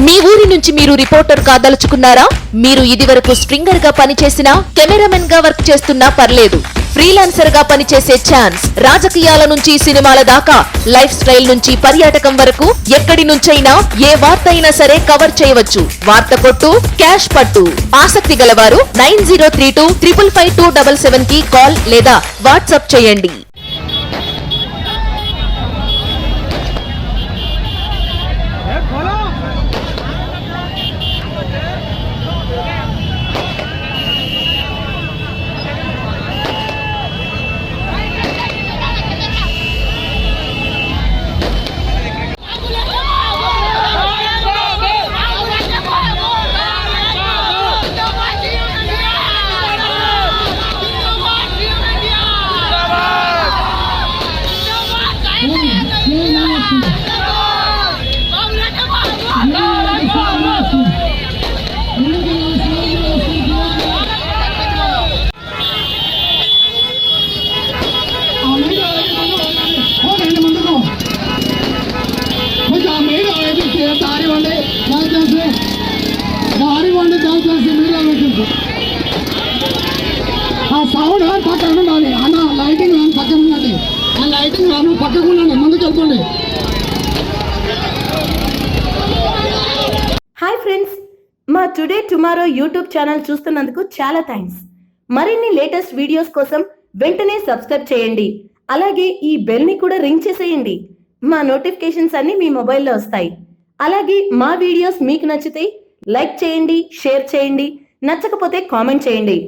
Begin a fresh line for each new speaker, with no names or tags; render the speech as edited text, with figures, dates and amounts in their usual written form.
మీ ఊరి నుంచి మీరు రిపోర్టర్ కాదలుచుకున్నారా? మీరు ఇదివరకు స్ట్రింగర్ గా పనిచేసినా, కెమెరామెన్ గా వర్క్ చేస్తున్నా పర్లేదు. ఫ్రీలాన్సర్ గా పనిచేసే ఛాన్స్. రాజకీయాల నుంచి సినిమాల దాకా, లైఫ్ స్టైల్ నుంచి పర్యాటకం వరకు ఎక్కడి నుంచైనా ఏ వార్త అయినా సరే కవర్ చేయవచ్చు. వార్త కొట్టు, క్యాష్ పట్టు. ఆసక్తి గలవారు 9032 555 కి కాల్ లేదా వాట్సాప్ చేయండి.
సౌండ్ పక్కన ఉండాలి అన్న, లైటింగ్ పక్కన ఉండండి. ఆ లైటింగ్ పక్కకు ఉండండి, ముందుకు వెళ్ళండి.
హాయ్ ఫ్రెండ్స్, మా టుడే టుమారో యూట్యూబ్ ఛానల్ చూస్తున్నందుకు చాలా థ్యాంక్స్. మరిన్ని లేటెస్ట్ వీడియోస్ కోసం వెంటనే సబ్స్క్రైబ్ చేయండి. అలాగే ఈ బెల్ ని కూడా రింగ్ చేసేయండి. మా నోటిఫికేషన్స్ అన్ని మీ మొబైల్లో వస్తాయి. అలాగే మా వీడియోస్ మీకు నచ్చితే లైక్ చేయండి, షేర్ చేయండి, నచ్చకపోతే కామెంట్ చేయండి.